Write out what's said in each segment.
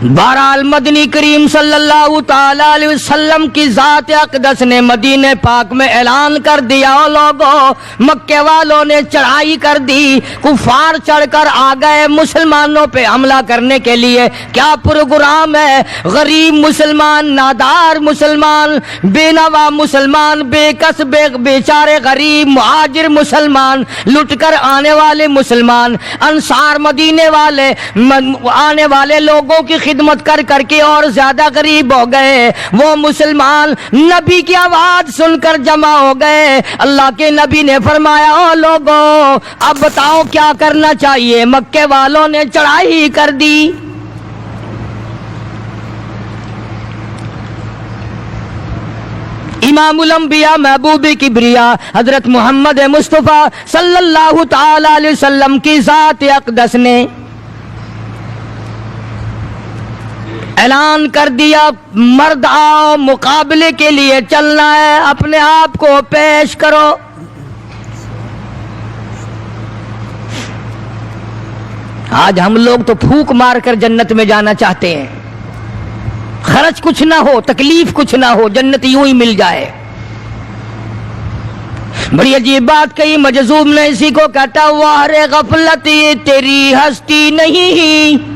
بہرحال مدنی کریم صلی اللہ تعالی علیہ وسلم کی ذات اقدس نے مدینہ پاک میں اعلان کر دیا، او لوگوں مکے والوں نے چڑھائی کر دی، کفار چڑھ کر آ گئے مسلمانوں پہ حملہ کرنے کے لیے۔ کیا پروگرام ہے؟ غریب مسلمان، نادار مسلمان، بے نوا مسلمان، بے کس بیچارے غریب مہاجر مسلمان، لٹ کر آنے والے مسلمان، انصار مدینے والے آنے والے لوگوں کی خدمت کر کر کے اور زیادہ غریب ہو گئے۔ وہ مسلمان نبی کی آواز سن کر جمع ہو گئے۔ اللہ کے نبی نے فرمایا، او لوگوں اب بتاؤ کیا کرنا چاہیے؟ مکے والوں نے چڑھائی کر دی۔ امام الانبیاء محبوب کبریا حضرت محمد مصطفیٰ صلی اللہ تعالی علیہ وسلم کی ذات اقدس نے اعلان کر دیا، مرد آؤ مقابلے کے لیے چلنا ہے، اپنے آپ کو پیش کرو۔ آج ہم لوگ تو پھونک مار کر جنت میں جانا چاہتے ہیں، خرچ کچھ نہ ہو، تکلیف کچھ نہ ہو، جنت یوں ہی مل جائے۔ بڑی عجیب بات کہی مجذوب نے اسی کو کہتا، واہ رے غفلت یہ تیری ہستی نہیں،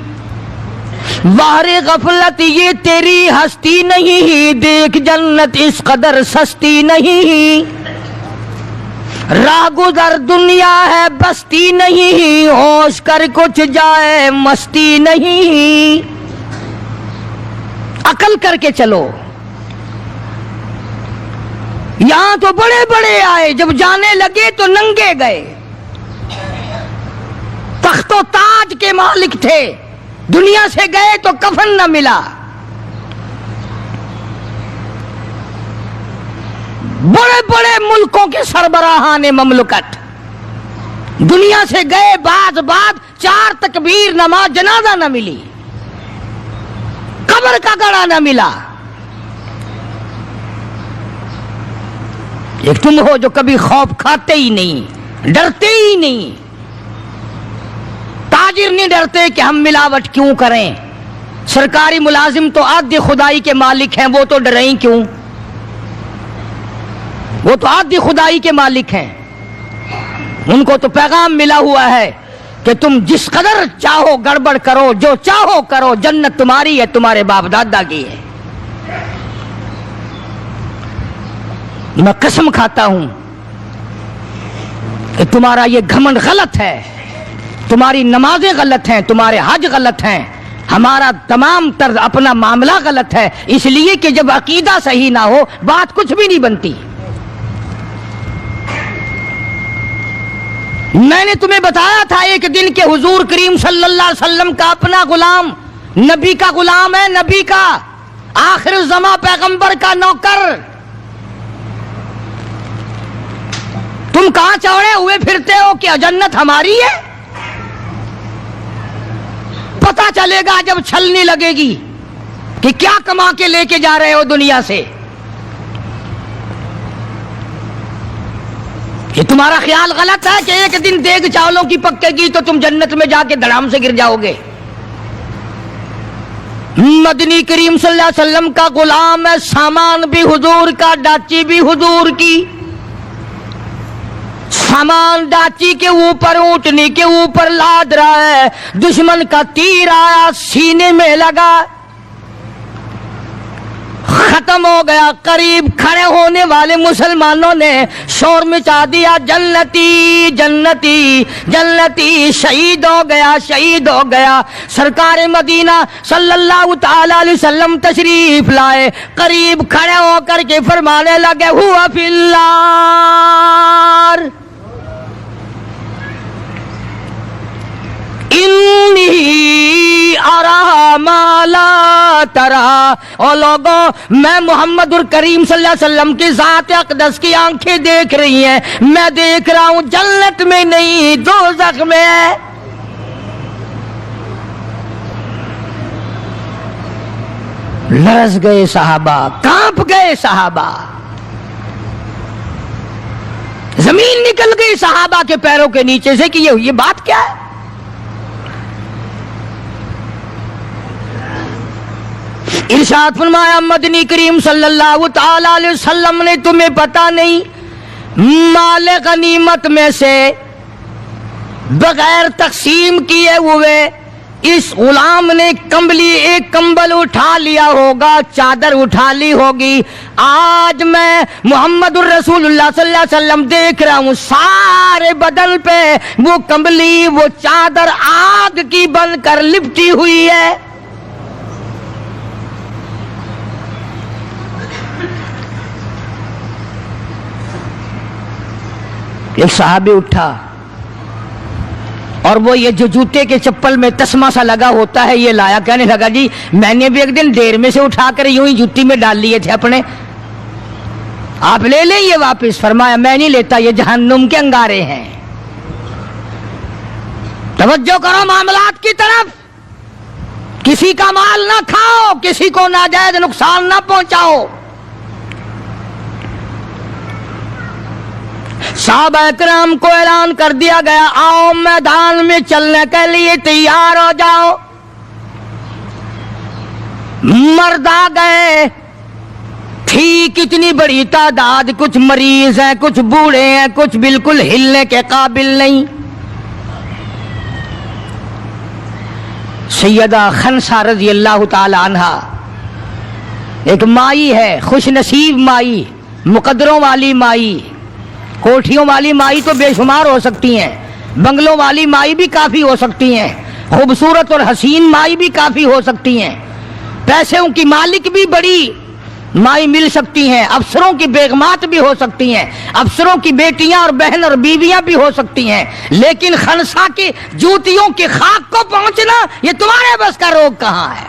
واہ رے غفلت یہ تیری ہستی نہیں، دیکھ جنت اس قدر سستی نہیں، راہ گزر دنیا ہے بستی نہیں، ہوش کر کچھ جائے مستی نہیں۔ عقل کر کے چلو، یہاں تو بڑے بڑے آئے، جب جانے لگے تو ننگے گئے، تخت و تاج کے مالک تھے، دنیا سے گئے تو کفن نہ ملا۔ بڑے بڑے ملکوں کے سربراہان مملکت دنیا سے گئے، بعد 4 تکبیر نماز جنازہ نہ ملی، قبر کا گڑا نہ ملا۔ ایک تم ہو جو کبھی خوف کھاتے ہی نہیں، ڈرتے ہی نہیں۔ تاجر نہیں ڈرتے کہ ہم ملاوٹ کیوں کریں، سرکاری ملازم تو عادی خدائی کے مالک ہیں، وہ تو ڈریں کیوں؟ وہ تو عادی خدائی کے مالک ہیں، ان کو تو پیغام ملا ہوا ہے کہ تم جس قدر چاہو گڑبڑ کرو، جو چاہو کرو، جنت تمہاری ہے، تمہارے باپ دادا کی ہے۔ میں قسم کھاتا ہوں کہ تمہارا یہ گھمنڈ غلط ہے، تمہاری نمازیں غلط ہیں، تمہارے حج غلط ہیں، ہمارا تمام طرز اپنا معاملہ غلط ہے، اس لیے کہ جب عقیدہ صحیح نہ ہو بات کچھ بھی نہیں بنتی۔ میں نے تمہیں بتایا تھا ایک دن کہ حضور کریم صلی اللہ علیہ وسلم کا اپنا غلام نبی کا غلام ہے، نبی کا آخر الزماں پیغمبر کا نوکر۔ تم کہاں چوڑے ہوئے پھرتے ہو کہ جنت ہماری ہے؟ پتہ چلے گا جب چھلنی لگے گی کہ کیا کما کے لے کے جا رہے ہو دنیا سے۔ یہ تمہارا خیال غلط ہے کہ ایک دن دیگ چاولوں کی پکے گی تو تم جنت میں جا کے دھڑام سے گر جاؤ گے۔ مدنی کریم صلی اللہ علیہ وسلم کا غلام ہے، سامان بھی حضور کا، ڈاچی بھی حضور کی۔ سامان ڈاچی کے اوپر، اونٹنی کے اوپر لاد رہا ہے، دشمن کا تیر آیا سینے میں لگا، ختم ہو گیا۔ قریب کھڑے ہونے والے مسلمانوں نے شور مچا دیا، جنتی جنتی جنتی، شہید ہو گیا شہید ہو گیا۔ سرکار مدینہ صلی اللہ تعالی علیہ وسلم تشریف لائے، قریب کھڑے ہو کر کے فرمانے لگے، ہوا فی النار انی ارا ما لا ترا۔ او لوگوں میں محمد الکریم صلی اللہ علیہ وسلم کی ذات اقدس کی آنکھیں دیکھ رہی ہیں، میں دیکھ رہا ہوں جنت میں نہیں دوزخ میں ہے۔ لرز گئے صحابہ، کانپ گئے صحابہ، زمین نکل گئی صحابہ کے پیروں کے نیچے سے کہ یہ بات کیا ہے؟ ارشاد فرمایا مدنی کریم صلی اللہ تعالی علیہ وسلم نے تمہیں پتہ نہیں مال غنیمت میں سے بغیر تقسیم کیے ہوئے اس غلام نے ایک کمبل اٹھا لیا ہوگا، چادر اٹھا لی ہوگی. آج میں محمد الرسول اللہ صلی اللہ علیہ وسلم دیکھ رہا ہوں سارے بدن پہ وہ کمبلی، وہ چادر آگ کی بن کر لپٹی ہوئی ہے. ایک صحابی اٹھا اور وہ یہ جو جوتے کے چپل میں تسمہ سا لگا ہوتا ہے یہ لایا. کہنے لگا جی میں نے بھی ایک دن ڈیر میں سے اٹھا کر یوں ہی جوتی میں ڈال لیے تھے اپنے، آپ لے لیں یہ واپس. فرمایا میں نہیں لیتا، یہ جہنم کے انگارے ہیں. توجہ کرو معاملات کی طرف. کسی کا مال نہ کھاؤ، کسی کو ناجائز نقصان نہ پہنچاؤ. صحابہ کرام کو اعلان کر دیا گیا آؤ میدان میں چلنے کے لیے تیار ہو جاؤ. مرد آ گئے، تھی کتنی بڑی تعداد، کچھ مریض ہیں، کچھ بوڑھے ہیں، کچھ بالکل ہلنے کے قابل نہیں. سیدہ خنسا رضی اللہ تعالی عنہا ایک مائی ہے، خوش نصیب مائی، مقدروں والی مائی. کوٹھیوں والی مائی تو بے شمار ہو سکتی ہیں، بنگلوں والی مائی بھی کافی ہو سکتی ہیں، خوبصورت اور حسین مائی بھی کافی ہو سکتی ہیں، پیسوں کی مالک بھی بڑی مائی مل سکتی ہیں، افسروں کی بیگمات بھی ہو سکتی ہیں، افسروں کی بیٹیاں اور بہن اور بیویاں بھی ہو سکتی ہیں. لیکن خنسا کی جوتیوں کی خاک کو پہنچنا یہ تمہارے بس کا روگ کہاں ہے؟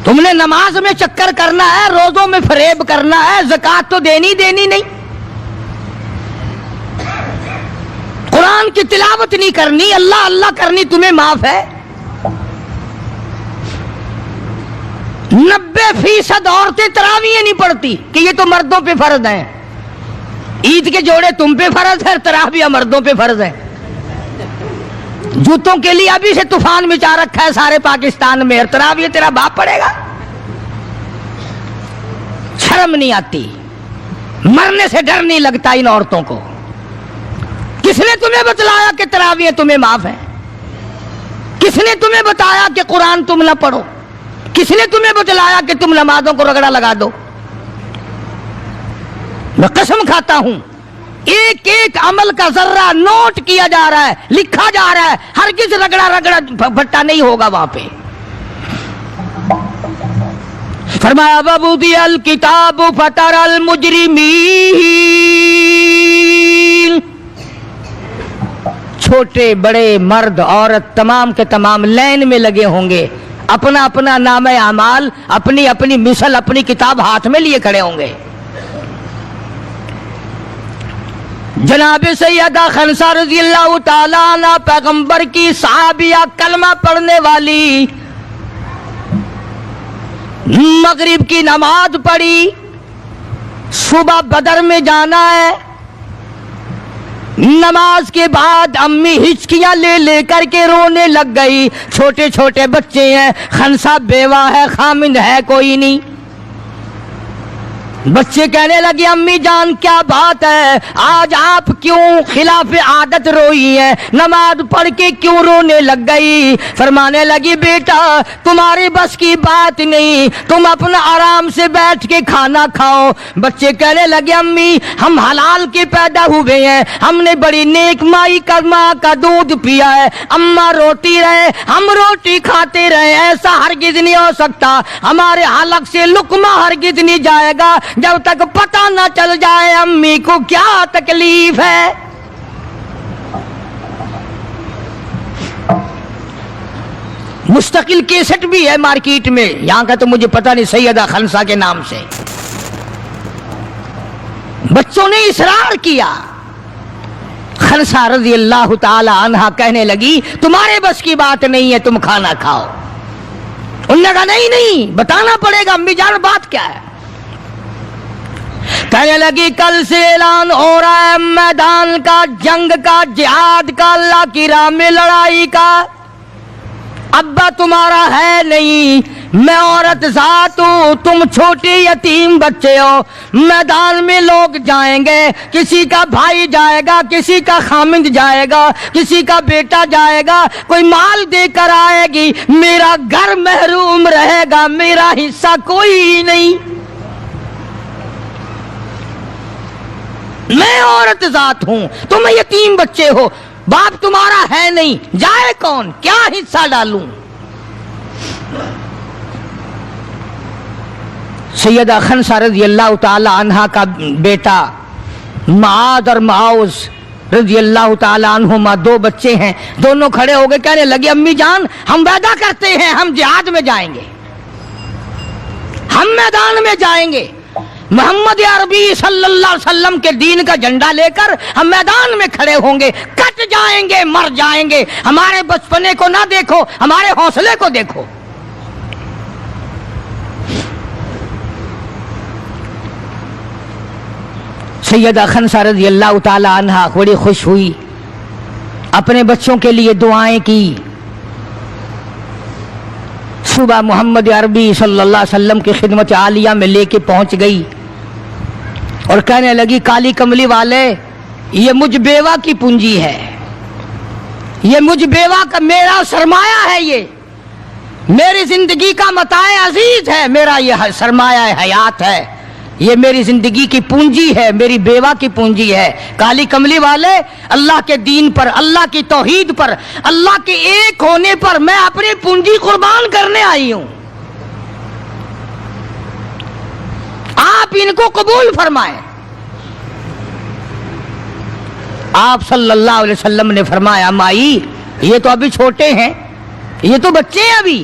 تم نے نماز میں چکر کرنا ہے، روزوں میں فریب کرنا ہے، زکوٰۃ تو دینی نہیں، قرآن کی تلاوت نہیں کرنی، اللہ اللہ کرنی تمہیں معاف ہے. 90% عورتیں تراویح نہیں پڑھتی کہ یہ تو مردوں پہ فرض ہیں. عید کے جوڑے تم پہ فرض ہے، تراویح مردوں پہ فرض ہے. جوتوں کے لیے ابھی سے طوفان مچا رکھا ہے سارے پاکستان میں، تراویح تیرا باپ پڑے گا. شرم نہیں آتی، مرنے سے ڈر نہیں لگتا ان عورتوں کو. کس نے تمہیں بتلایا کہ تراویح تمہیں معاف ہے؟ کس نے تمہیں بتایا کہ قرآن تم نہ پڑھو؟ کس نے تمہیں بتلایا کہ تم نمازوں کو رگڑا لگا دو؟ میں قسم کھاتا ہوں ایک ایک عمل کا ذرہ نوٹ کیا جا رہا ہے، لکھا جا رہا ہے، ہرگز رگڑا بھٹا نہیں ہوگا وہاں پہ. فرمایا وَوُضِعَ الْكِتَابُ فَتَرَى الْمُجْرِمِينَ، چھوٹے بڑے مرد عورت تمام کے تمام لائن میں لگے ہوں گے، اپنا اپنا نامہ اعمال، اپنی اپنی مثل، اپنی کتاب ہاتھ میں لیے کھڑے ہوں گے. جناب سیدہ خنسا رضی اللہ تعالیٰ عنہ پیغمبر کی صحابیہ، کلمہ پڑھنے والی، مغرب کی نماز پڑھی، صبح بدر میں جانا ہے. نماز کے بعد امی ہچکیاں لے کر کے رونے لگ گئی. چھوٹے چھوٹے بچے ہیں، خنسا بیوہ ہے، خامند ہے کوئی نہیں. بچے کہنے لگے امی جان کیا بات ہے، آج آپ کیوں خلاف عادت روئی ہیں، نماز پڑھ کے کیوں رونے لگ گئی؟ فرمانے لگی بیٹا تمہاری بس کی بات نہیں، تم اپنا آرام سے بیٹھ کے کھانا کھاؤ. بچے کہنے لگے امی ہم حلال کے پیدا ہوئے ہیں، ہم نے بڑی نیک مائی کا ماں کا دودھ پیا ہے، اماں روتی رہے ہم روٹی کھاتے رہے، ایسا ہرگز نہیں ہو سکتا، ہمارے حلق سے لقمہ ہرگز نہیں جائے گا جب تک پتہ نہ چل جائے امی کو کیا تکلیف ہے. مستقل کیسٹ بھی ہے مارکیٹ میں، یہاں کا تو مجھے پتہ نہیں، سیدہ خنسا کے نام سے. بچوں نے اصرار کیا. خنسا رضی اللہ تعالی عنہا کہنے لگی تمہارے بس کی بات نہیں ہے، تم کھانا کھاؤ. انہوں نے کہا نہیں بتانا پڑے گا امی جان بات کیا ہے. کہنے لگی کل سے اعلان ہو رہا ہے میدان کا، جنگ کا، جہاد کا، اللہ کی راہ میں لڑائی کا. ابا تمہارا ہے نہیں، میں عورت ذات ہوں، تم چھوٹے یتیم بچے ہو، میدان میں لوگ جائیں گے، کسی کا بھائی جائے گا، کسی کا خامند جائے گا، کسی کا بیٹا جائے گا، کوئی مال دے کر آئے گی، میرا گھر محروم رہے گا، میرا حصہ کوئی نہیں۔ میں عورت ذات ہوں، تم یتیم بچے ہو، باپ تمہارا ہے نہیں، جائے کون، کیا حصہ ڈالوں؟ سیدہ خنسہ رضی اللہ تعالی عنہا کا بیٹا معاذ اور معاوذ رضی اللہ تعالی عنہما دو بچے ہیں، دونوں کھڑے ہو گئے، کہنے لگے امی جان ہم وعدہ کرتے ہیں ہم جہاد میں جائیں گے، ہم میدان میں جائیں گے، محمد عربی صلی اللہ علیہ وسلم کے دین کا جھنڈا لے کر ہم میدان میں کھڑے ہوں گے، کٹ جائیں گے، مر جائیں گے، ہمارے بچپنے کو نہ دیکھو، ہمارے حوصلے کو دیکھو۔ سیدہ خنسہ رضی اللہ تعالی عنہا بڑی خوش ہوئی، اپنے بچوں کے لیے دعائیں کی۔ صبح محمد عربی صلی اللہ علیہ وسلم کی خدمت عالیہ میں لے کے پہنچ گئی اور کہنے لگی کالی کملی والے، یہ مجھ بیوہ کی پونجی ہے، یہ مجھ بیوہ کا میرا سرمایہ ہے، یہ میری زندگی کا متاع عزیز ہے، میرا یہ سرمایہ حیات ہے، یہ میری زندگی کی پونجی ہے، میری بیوہ کی پونجی ہے۔ کالی کملی والے، اللہ کے دین پر، اللہ کی توحید پر، اللہ کے ایک ہونے پر میں اپنی پونجی قربان کرنے آئی ہوں، آپ ان کو قبول فرمائیں۔ آپ صلی اللہ علیہ وسلم نے فرمایا مائی یہ تو ابھی چھوٹے ہیں، یہ تو بچے ہیں ابھی۔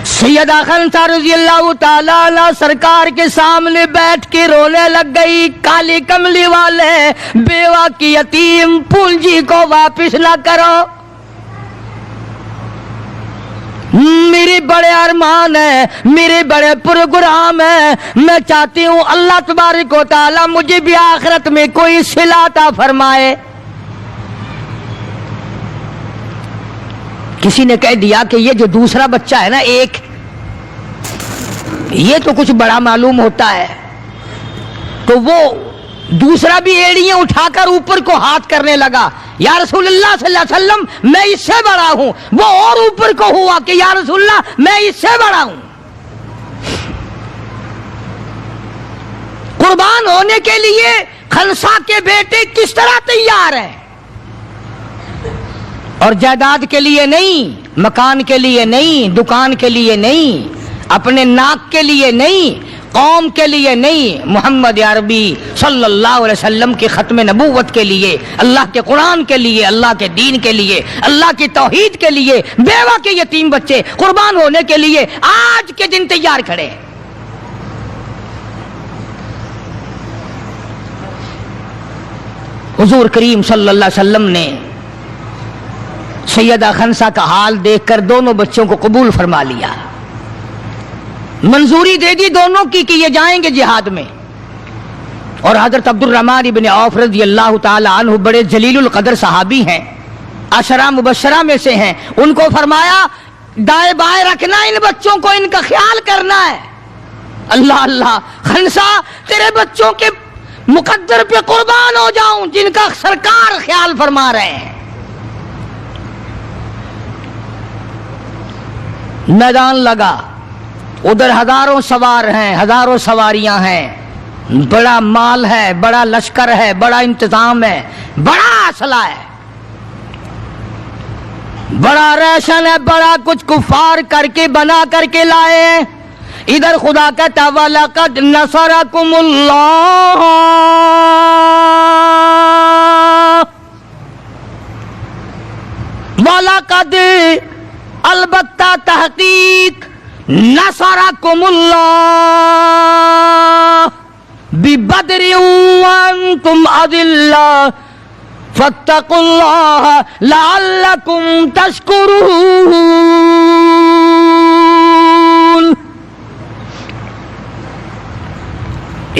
سیدہ خنسہ رضی اللہ تعالی عنہ سرکار کے سامنے بیٹھ کے رونے لگ گئی، کالی کملی والے، بیوہ کی یتیم پونجی کو واپس نہ کرو، میرے بڑے ارمان ہیں، میرے بڑے پروگرام ہیں، میں چاہتی ہوں اللہ تبارک و تعالی مجھے بھی آخرت میں کوئی صلہ عطا فرمائے۔ کسی نے کہہ دیا کہ یہ جو دوسرا بچہ ہے نا ایک، یہ تو کچھ بڑا معلوم ہوتا ہے، تو وہ دوسرا بھی ایڑیاں اٹھا کر اوپر کو ہاتھ کرنے لگا، یا رسول اللہ صلی اللہ علیہ وسلم میں اس سے بڑا ہوں، وہ اور اوپر کو ہوا کہ یا رسول اللہ میں اس سے بڑا ہوں۔ قربان ہونے کے لیے خنسہ کے بیٹے کس طرح تیار ہیں، اور جائیداد کے لیے نہیں، مکان کے لیے نہیں، دکان کے لیے نہیں، اپنے ناک کے لیے نہیں، قوم کے لیے نہیں، محمد عربی صلی اللہ علیہ وسلم کی ختم نبوت کے لیے، اللہ کے قرآن کے لیے، اللہ کے دین کے لیے، اللہ کی توحید کے لیے، بیوہ کے یتیم بچے قربان ہونے کے لیے آج کے دن تیار کھڑے ہیں۔ حضور کریم صلی اللہ علیہ وسلم نے سیدہ خنسہ کا حال دیکھ کر دونوں بچوں کو قبول فرما لیا، منظوری دے دی دونوں کی کہ یہ جائیں گے جہاد میں۔ اور حضرت عبد الرحمن بن عوف رضی اللہ تعالی عنہ بڑے جلیل القدر صحابی ہیں، عشرہ مبشرہ میں سے ہیں، ان کو فرمایا دائیں بائیں رکھنا ان بچوں کو، ان کا خیال کرنا ہے۔ اللہ اللہ، خنسہ تیرے بچوں کے مقدر پہ قربان ہو جاؤں جن کا سرکار خیال فرما رہے ہیں۔ میدان لگا، ادھر ہزاروں سوار ہیں، ہزاروں سواریاں ہیں، بڑا مال ہے، بڑا لشکر ہے، بڑا انتظام ہے، بڑا اسلحہ ہے، بڑا ریشن ہے، بڑا کچھ کفار کر کے بنا کر کے لائے ہیں۔ ادھر خدا کہتا وَلَقَدْ نَصَرَكُمُ اللَّهُ، وَلَقَدْ البتہ تحقیق نصرکم اللہ ببدر وانتم اذلہ فاتقوا اللہ لعلکم تشکرون۔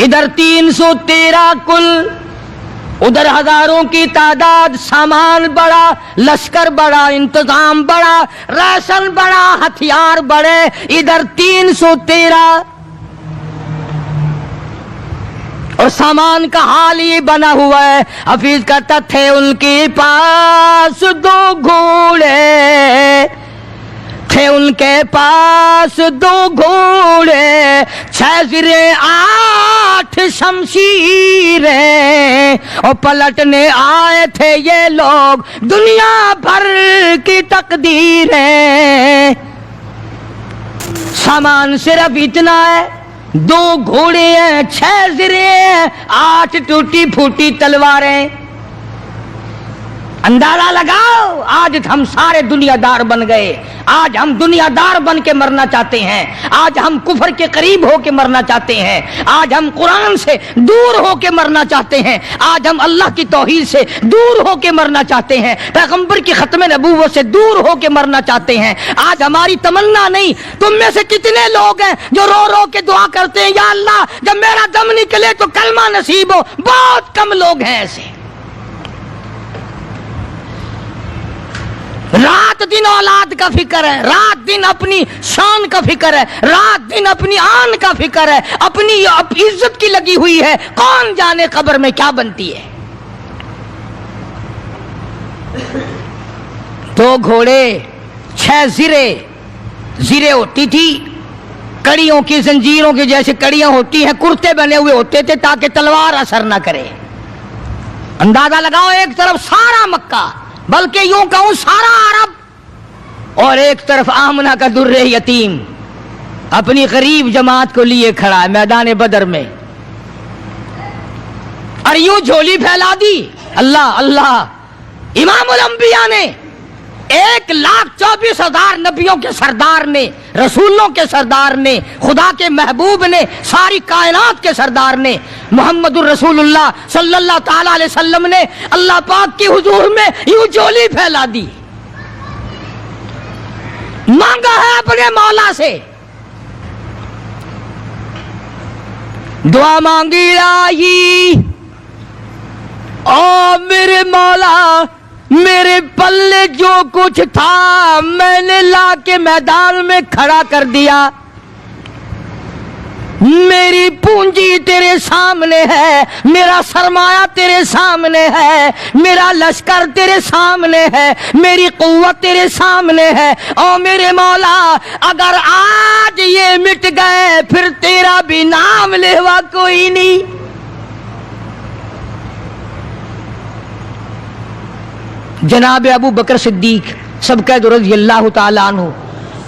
ادھر 313 کل ادھر ہزاروں کی تعداد، سامان بڑا، لشکر بڑا، انتظام بڑا، راشن بڑا، ہتھیار بڑے، ادھر 313 اور سامان کا حال یہ بنا ہوا ہے۔ حفیظ کہتا تھے ان کے پاس 2 گھوڑے، تھے ان کے پاس 2 گھوڑے، 6 زریں 8 شمشیریں، اور پلٹنے آئے تھے یہ لوگ دنیا بھر کی تقدیریں۔ سامان صرف اتنا ہے، 2 گھوڑے ہیں، 6 زریں ہیں، 8 ٹوٹی پھوٹی تلواریں۔ اندازہ لگاؤ، آج ہم سارے دنیا دار بن گئے، آج ہم دنیا دار بن کے مرنا چاہتے ہیں، آج ہم کفر کے قریب ہو کے مرنا چاہتے ہیں، آج ہم قرآن سے دور ہو کے مرنا چاہتے ہیں، آج ہم اللہ کی توحید سے دور ہو کے مرنا چاہتے ہیں، پیغمبر کی ختم نبوت سے دور ہو کے مرنا چاہتے ہیں۔ آج ہماری تمنا نہیں، تم میں سے کتنے لوگ ہیں جو رو رو کے دعا کرتے ہیں یا اللہ جب میرا دم نکلے تو کلمہ نصیب ہو؟ بہت کم لوگ ہیں ایسے۔ رات دن اولاد کا فکر ہے، رات دن اپنی شان کا فکر ہے، رات دن اپنی آن کا فکر ہے، اپنی عزت کی لگی ہوئی ہے، کون جانے قبر میں کیا بنتی ہے۔ 2 گھوڑے، 6 زرے ہوتی تھی، کڑیوں کی زنجیروں کی جیسے کڑیاں ہوتی ہیں، کرتے بنے ہوئے ہوتے تھے تاکہ تلوار اثر نہ کرے۔ اندازہ لگاؤ، ایک طرف سارا مکہ، بلکہ یوں کہوں سارا عرب، اور ایک طرف آمنہ کا در یتیم اپنی غریب جماعت کو لیے کھڑا ہے میدان بدر میں، اور یوں جھولی پھیلا دی۔ اللہ اللہ، امام الانبیاء نے 1,24,000 نبیوں کے سردار نے، رسولوں کے سردار نے، خدا کے محبوب نے، ساری کائنات کے سردار نے، محمد الرسول اللہ صلی اللہ تعالی علیہ وسلم نے اللہ پاک کی حضور میں یوں جھولی پھیلا دی، مانگا ہے اپنے مولا سے، دعا مانگی آئی، او میرے مولا میرے پلے جو کچھ تھا میں نے لا کے میدان میں کھڑا کر دیا، میری پونجی تیرے سامنے ہے، میرا سرمایہ تیرے سامنے ہے، میرا لشکر تیرے سامنے ہے، میری قوت تیرے سامنے ہے، او میرے مولا اگر آج یہ مٹ گئے پھر تیرا بھی نام لیوا کوئی نہیں۔ جناب ابو بکر صدیق سبقید رضی اللہ تعالیٰ عنہ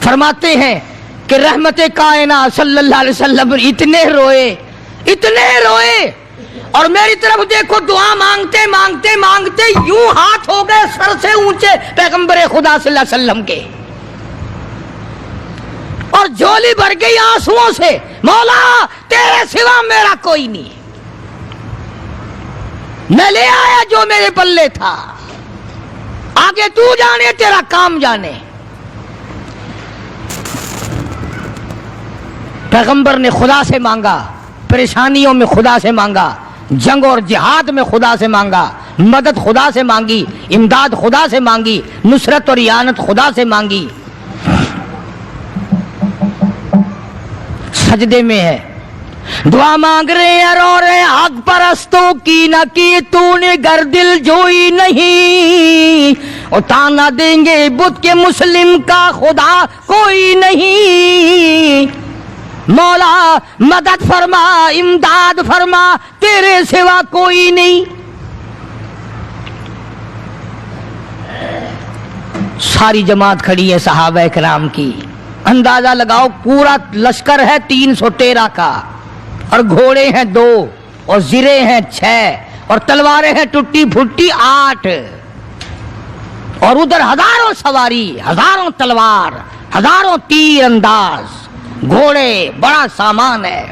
فرماتے ہیں کہ رحمت کائنات صلی اللہ علیہ وسلم اتنے روئے اور میری طرف دیکھو، دعا مانگتے مانگتے مانگتے یوں ہاتھ ہو گئے سر سے اونچے پیغمبر خدا صلی اللہ علیہ وسلم کے، اور جھولی بھر گئی آنسوؤں سے، مولا تیرے سوا میرا کوئی نہیں، میں لے آیا جو میرے پلے تھا، آگے تو جانے تیرا کام جانے۔ پیغمبر نے خدا سے مانگا، پریشانیوں میں خدا سے مانگا، جنگ اور جہاد میں خدا سے مانگا، مدد خدا سے مانگی، امداد خدا سے مانگی، نصرت اور اعانت خدا سے مانگی۔ سجدے میں ہے، دعا مانگ رہے ہیں، رو رہے ہیں، حق پرستوں کی نہ کی تو نے گر دل جوئی نہیں، اور تانا دیں گے بت کے مسلم کا خدا کوئی نہیں، مولا مدد فرما امداد فرما تیرے سوا کوئی نہیں۔ ساری جماعت کھڑی ہے صحابہ کرام کی، اندازہ لگاؤ پورا لشکر ہے 313 کا، اور گھوڑے ہیں 2 اور زرے ہیں 6 اور تلواریں ہیں ٹوٹی پھوٹی 8، اور ادھر ہزاروں سواری، ہزاروں تلوار، ہزاروں تیر انداز، گھوڑے، بڑا سامان ہے۔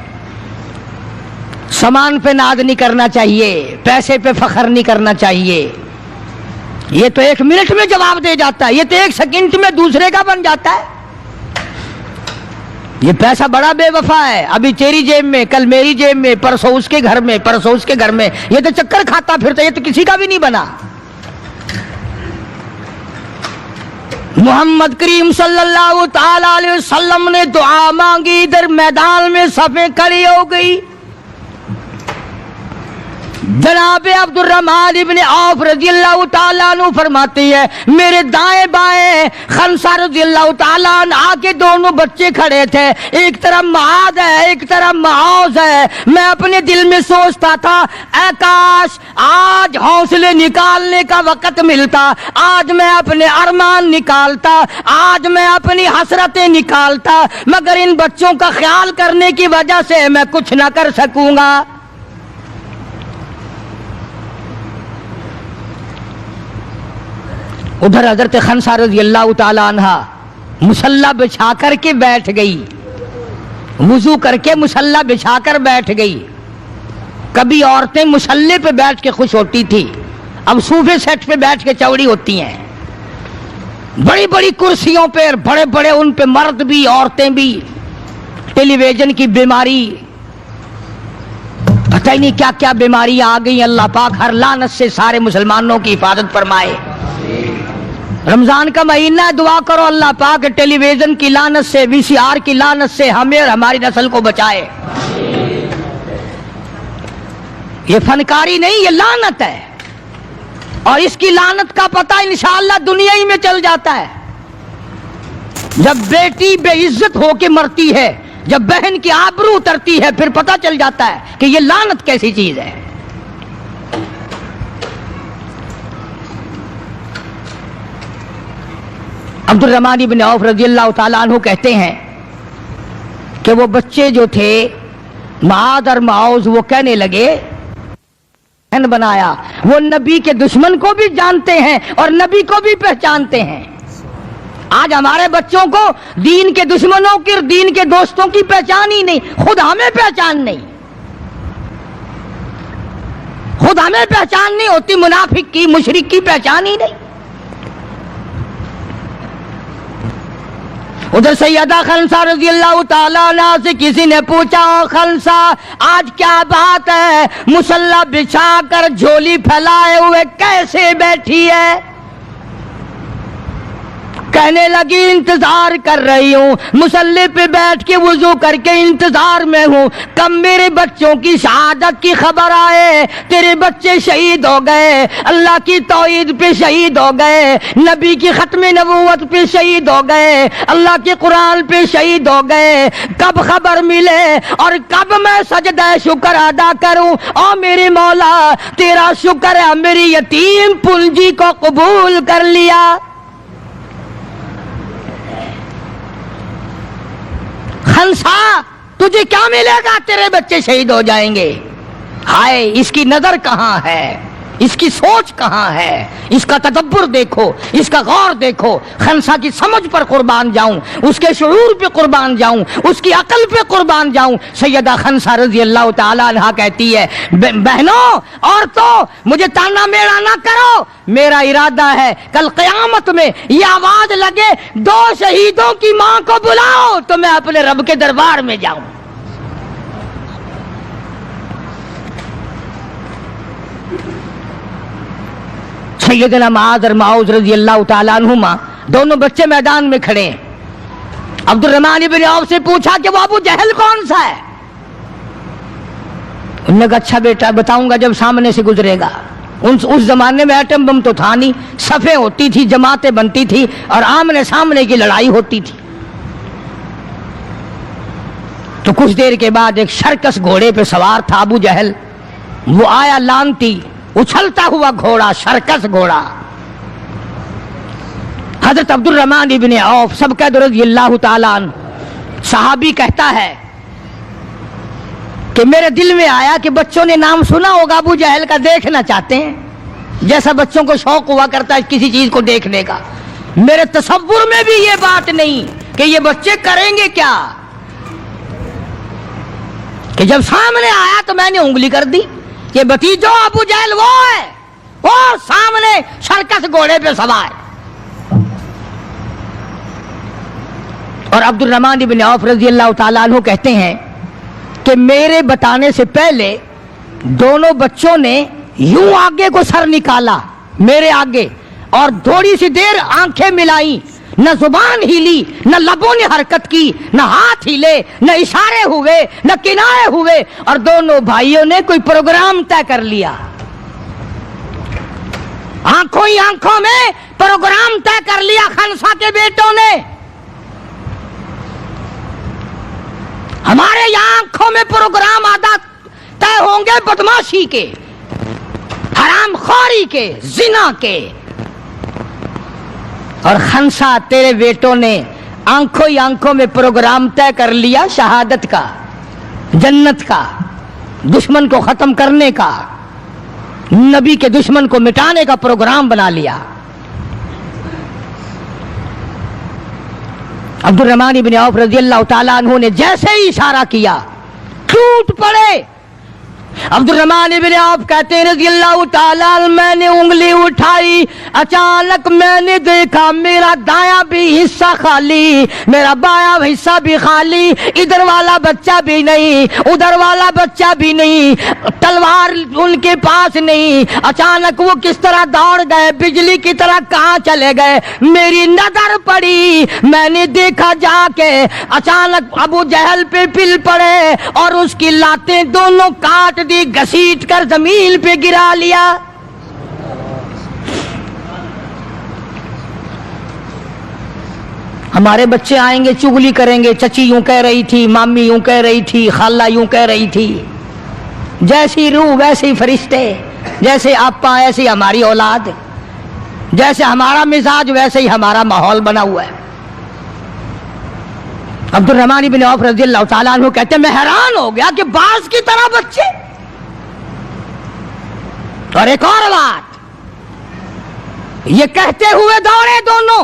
سامان پہ ناز نہیں کرنا چاہیے، پیسے پہ فخر نہیں کرنا چاہیے، یہ تو 1 منٹ میں جواب دے جاتا ہے، یہ تو 1 سیکنڈ میں دوسرے کا بن جاتا ہے۔ یہ پیسہ بڑا بے وفا ہے، ابھی تیری جیب میں، کل میری جیب میں، پرسوں اس کے گھر میں، پرسوں اس کے گھر میں، یہ تو چکر کھاتا پھرتا، یہ تو کسی کا بھی نہیں بنا۔ محمد کریم صلی اللہ تعالی علیہ وسلم نے دعا مانگی، ادھر میدان میں صفیں کھڑی ہو گئی۔ جناب عبد الرحمن ابن عوف رضی اللہ تعالیٰ عنہ فرماتے ہیں میرے دائیں بائیں خنسا رضی اللہ تعالیٰ عنہ آگے دونوں بچے کھڑے تھے، ایک طرف معاذ ہے ایک طرف معوذ ہے۔ میں اپنے دل میں سوچتا تھا اے کاش آج حوصلے نکالنے کا وقت ملتا، آج میں اپنے ارمان نکالتا، آج میں اپنی حسرتیں نکالتا، مگر ان بچوں کا خیال کرنے کی وجہ سے میں کچھ نہ کر سکوں گا۔ ادھر حضرت خنسا رضی اللہ تعالی عنہ مصلی بچھا کر کے بیٹھ گئی، وضو کر کے مصلی بچھا کر بیٹھ گئی۔ کبھی عورتیں مصلی پہ بیٹھ کے خوش ہوتی تھی، اب صوفے سیٹ پہ بیٹھ کے چوڑی ہوتی ہیں، بڑی بڑی کرسیوں پہ، بڑے بڑے ان پہ مرد بھی عورتیں بھی۔ ٹیلی ویژن کی بیماری، پتہ ہی نہیں کیا کیا بیماریاں آ گئی، اللہ پاک ہر لعنت سے سارے مسلمانوں کی حفاظت فرمائے۔ رمضان کا مہینہ ہے، دعا کرو اللہ پاک ٹیلی ویژن کی لعنت سے، وی سی آر کی لعنت سے ہمیں اور ہماری نسل کو بچائے۔ یہ فنکاری نہیں، یہ لعنت ہے، اور اس کی لعنت کا پتہ انشاءاللہ دنیا ہی میں چل جاتا ہے۔ جب بیٹی بے عزت ہو کے مرتی ہے، جب بہن کی آبرو اترتی ہے، پھر پتہ چل جاتا ہے کہ یہ لعنت کیسی چیز ہے۔ عبد الرحمن بن عوف رضی اللہ تعالیٰ عنہ کہتے ہیں کہ وہ بچے جو تھے معاذ اور معوذ، وہ کہنے لگے بنایا، وہ نبی کے دشمن کو بھی جانتے ہیں اور نبی کو بھی پہچانتے ہیں۔ آج ہمارے بچوں کو دین کے دشمنوں کی اور دین کے دوستوں کی پہچان ہی نہیں، خود ہمیں پہچان نہیں، خود ہمیں پہچان نہیں ہوتی، منافق کی مشرک کی پہچان ہی نہیں۔ ادھر سیدہ خنسا رضی اللہ تعالیٰ عنہ سے کسی نے پوچھا خنسا آج کیا بات ہے، مصلی بچھا کر جھولی پھیلائے ہوئے کیسے بیٹھی ہے؟ کہنے لگی انتظار کر رہی ہوں، مصلی پہ بیٹھ کے وضو کر کے انتظار میں ہوں، کب میرے بچوں کی شہادت کی خبر آئے، تیرے بچے شہید ہو گئے، اللہ کی توحید پہ شہید ہو گئے، نبی کی ختم نبوت پہ شہید ہو گئے، اللہ کے قرآن پہ شہید ہو گئے، کب خبر ملے اور کب میں سجدہ شکر ادا کروں۔ او میرے مولا تیرا شکر ہے میری یتیم پنجی کو قبول کر لیا۔ خنسا تجھے کیا ملے گا، تیرے بچے شہید ہو جائیں گے۔ ہائے اس کی نظر کہاں ہے، اس کی سوچ کہاں ہے، اس کا تدبر دیکھو، اس کا غور دیکھو۔ خنسا کی سمجھ پر قربان جاؤں، اس کے شعور پہ قربان جاؤں، اس کی عقل پہ قربان جاؤں۔ سیدہ خنسا رضی اللہ تعالی عنہا کہتی ہے بہنوں عورتوں مجھے تانا میرا نہ کرو، میرا ارادہ ہے کل قیامت میں یہ آواز لگے دو شہیدوں کی ماں کو بلاؤ تو میں اپنے رب کے دربار میں جاؤں۔ سیدنا معاذ اور معوذ رضی اللہ تعالیٰ عنہما دونوں بچے میدان میں کھڑے ہیں۔ عبد الرحمن بن عوف سے پوچھا کہ وہ ابو جہل کون سا ہے؟ انہوں نے کہا اچھا بیٹا بتاؤں گا جب سامنے سے گزرے گا۔ اس زمانے میں ایٹم بم تو تھا نہیں، صفیں ہوتی تھی، جماعتیں بنتی تھی اور آمنے سامنے کی لڑائی ہوتی تھی۔ تو کچھ دیر کے بعد ایک شرکس گھوڑے پہ سوار تھا ابو جہل، وہ آیا لانتی اچھلتا ہوا گھوڑا، شرکس گھوڑا۔ حضرت عبد الرحمن ابن عوف سب قید رضی اللہ تعالیٰ عنہ صحابی کہتا ہے کہ میرے دل میں آیا کہ بچوں نے نام سنا ہوگا ابو جہل کا، دیکھنا چاہتے ہیں، جیسا بچوں کو شوق ہوا کرتا ہے کسی چیز کو دیکھنے کا۔ میرے تصور میں بھی یہ بات نہیں کہ یہ بچے کریں گے کیا، کہ جب سامنے آیا تو میں نے انگلی کر دی کہ بھتیجو ابو جہل وہ ہے، وہ سامنے شرکس گھوڑے پہ سوار۔ اور عبد الرحمن ابن عوف رضی اللہ تعالیٰ عنہ کہتے ہیں کہ میرے بتانے سے پہلے دونوں بچوں نے یوں آگے کو سر نکالا میرے آگے اور تھوڑی سی دیر آنکھیں ملائیں، نہ زبان ہلی، نہ لبوں نے حرکت کی، نہ ہاتھ ہلے، نہ اشارے ہوئے، نہ کنائے ہوئے، اور دونوں بھائیوں نے کوئی پروگرام طے کر لیا، آنکھوں ہی آنکھوں میں پروگرام طے کر لیا خنسا کے بیٹوں نے۔ ہمارے یہاں آنکھوں میں پروگرام عادت طے ہوں گے بدماشی کے، حرام خوری کے، زنا کے، اور خنسا تیرے بیٹوں نے آنکھوں ہی آنکھوں میں پروگرام طے کر لیا شہادت کا، جنت کا، دشمن کو ختم کرنے کا، نبی کے دشمن کو مٹانے کا پروگرام بنا لیا۔ عبد الرحمن بن عوف رضی اللہ تعالیٰ عنہ نے جیسے ہی اشارہ کیا ٹوٹ پڑے۔ عبد الرحمن بن عوف کہتے ہیں رضی اللہ تعالیٰ عنہ، میں نے انگلی اٹھائی، اچانک میں نے دیکھا میرا دایاں بھی حصہ خالی، میرا بایاں حصہ بھی خالی، ادھر والا بچہ بھی نہیں، ادھر والا بچہ بھی نہیں، تلوار ان کے پاس نہیں۔ اچانک وہ کس طرح دوڑ گئے، بجلی کی طرح کہاں چلے گئے، میری نظر پڑی، میں نے دیکھا جا کے، اچانک ابو جہل پہ پل پڑے اور اس کی لاتیں دونوں کاٹ دی، گھسیٹ کر زمین پہ گرا لیا۔ ہمارے بچے آئیں گے چغلی کریں گے، چچی یوں کہہ رہی تھی، مامی یوں کہہ رہی تھی، خالہ یوں کہہ رہی تھی، جیسی روح ویسے فرشتے، جیسے آپا ایسی ہماری اولاد، جیسے ہمارا مزاج ویسے ہی ہمارا ماحول بنا ہوا ہے۔ عبد الرحمن بن عوف رضی اللہ تعالیٰ عنہ کہتے ہیں میں حیران ہو گیا کہ باز کی طرح بچے۔ اور ایک اور بات، یہ کہتے ہوئے دوڑے دونوں،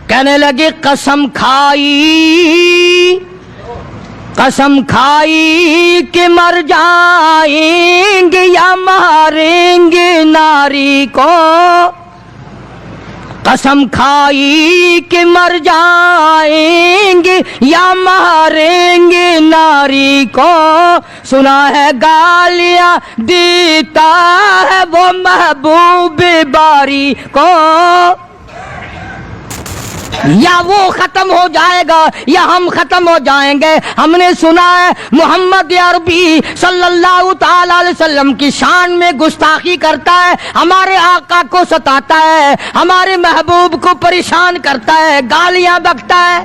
کہنے لگے قسم کھائی کہ مر جائیں گے یا ماریں گے ناری کو، قسم کھائی کہ مر جائیں گے یا ماریں گے ناری کو، سنا ہے گالیاں دیتا ہے وہ محبوب باری کو، یا وہ ختم ہو جائے گا یا ہم ختم ہو جائیں گے۔ ہم نے سنا ہے محمد عربی صلی اللہ تعالی علیہ وسلم کی شان میں گستاخی کرتا ہے، ہمارے آقا کو ستاتا ہے، ہمارے محبوب کو پریشان کرتا ہے، گالیاں بکتا ہے۔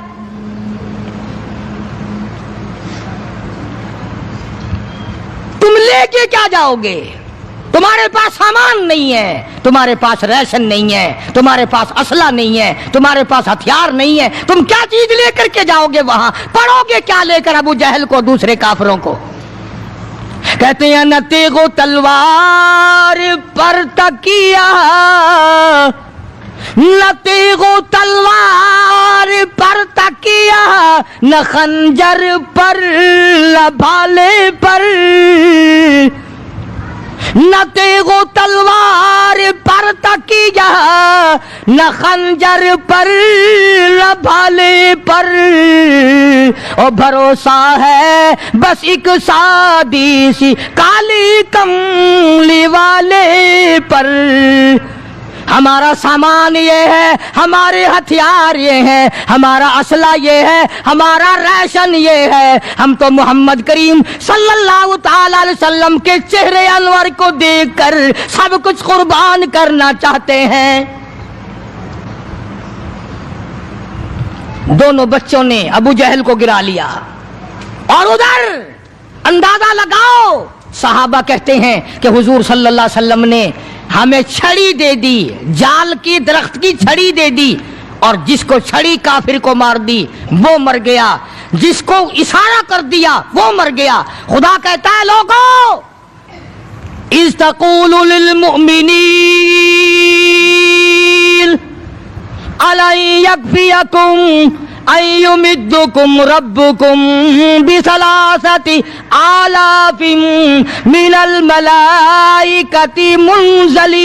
تم لے کے کیا جاؤ گے؟ تمہارے پاس سامان نہیں ہے، تمہارے پاس ریشن نہیں ہے، تمہارے پاس اسلحہ نہیں ہے، تمہارے پاس ہتھیار نہیں ہے، تم کیا چیز لے کر کے جاؤ گے وہاں؟ پڑھو گے کیا لے کر ابو جہل کو، دوسرے کافروں کو؟ کہتے ہیں نہ تیغ و تلوار پر تکیہ، نہ تیغ و تلوار پر تکیہ، نہ خنجر پر نہ بھالے پر، نہ تیغ و تلوار پر تکیہ، نہ خنجر پر نہ بھالے پر، اور بھروسہ ہے بس ایک سادی سی کالی کملی والے پر۔ ہمارا سامان یہ ہے، ہمارے ہتھیار یہ ہیں، ہمارا اسلحہ یہ ہے، ہمارا ریشن یہ ہے، ہم تو محمد کریم صلی اللہ تعالی علیہ وسلم کے چہرے انور کو دیکھ کر سب کچھ قربان کرنا چاہتے ہیں۔ دونوں بچوں نے ابو جہل کو گرا لیا، اور ادھر اندازہ لگاؤ، صحابہ کہتے ہیں کہ حضور صلی اللہ علیہ وسلم نے ہمیں چھڑی دے دی، جال کی درخت کی چھڑی دے دی، اور جس کو چھڑی کافر کو مار دی وہ مر گیا، جس کو اشارہ کر دیا وہ مر گیا۔ خدا کہتا ہے لوگو اذ تقول للمؤمنین أَلَنْ يَكْفِيَكُمْ أَنْ يُمِدُّكُمْ رَبُّكُمْ بِثَلَاثَةِ آلَافٍ مِنَ الْمَلَائِكَةِ مُنْزَلِينَ۔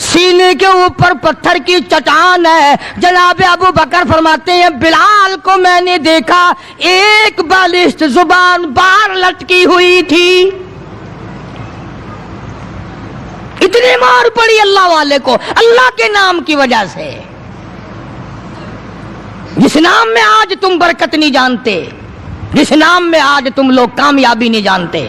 سینے کے اوپر پتھر کی چٹان ہے. جناب ابو بکر فرماتے ہیں بلال کو میں نے دیکھا ایک بالشت زبان باہر لٹکی ہوئی تھی. اتنی مار پڑی اللہ والے کو اللہ کے نام کی وجہ سے. جس نام میں آج تم برکت نہیں جانتے, جس نام میں آج تم لوگ کامیابی نہیں جانتے,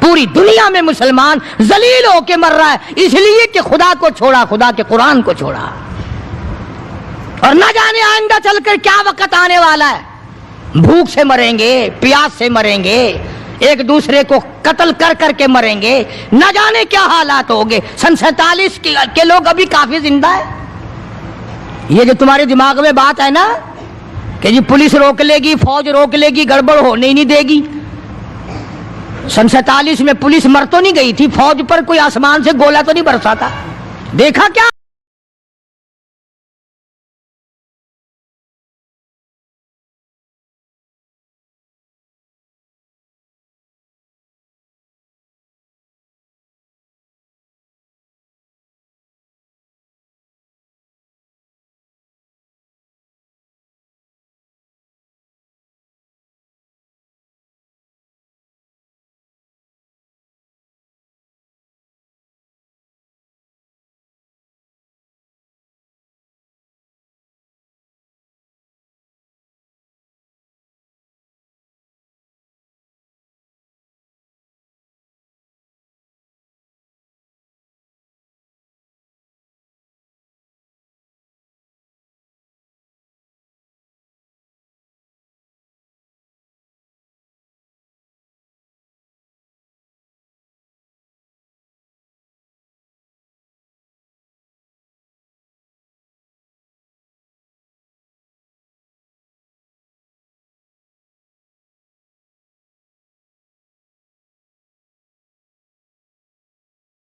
پوری دنیا میں مسلمان ذلیل ہو کے مر رہا ہے اس لیے کہ خدا کو چھوڑا, خدا کے قرآن کو چھوڑا. اور نہ جانے آئندہ چل کر کیا وقت آنے والا ہے. بھوک سے مریں گے, پیاس سے مریں گے, ایک دوسرے کو قتل کر کر کے مریں گے, نہ جانے کیا حالات ہوں گے. سن 47 کے لوگ ابھی کافی زندہ ہے. یہ جو تمہارے دماغ میں بات ہے نا کہ جی پولیس روک لے گی, فوج روک لے گی, گڑبڑ ہونے ہی نہیں دے گی. سن 47 میں پولیس مر تو نہیں گئی تھی, فوج پر کوئی آسمان سے گولا تو نہیں برسا تھا. دیکھا کیا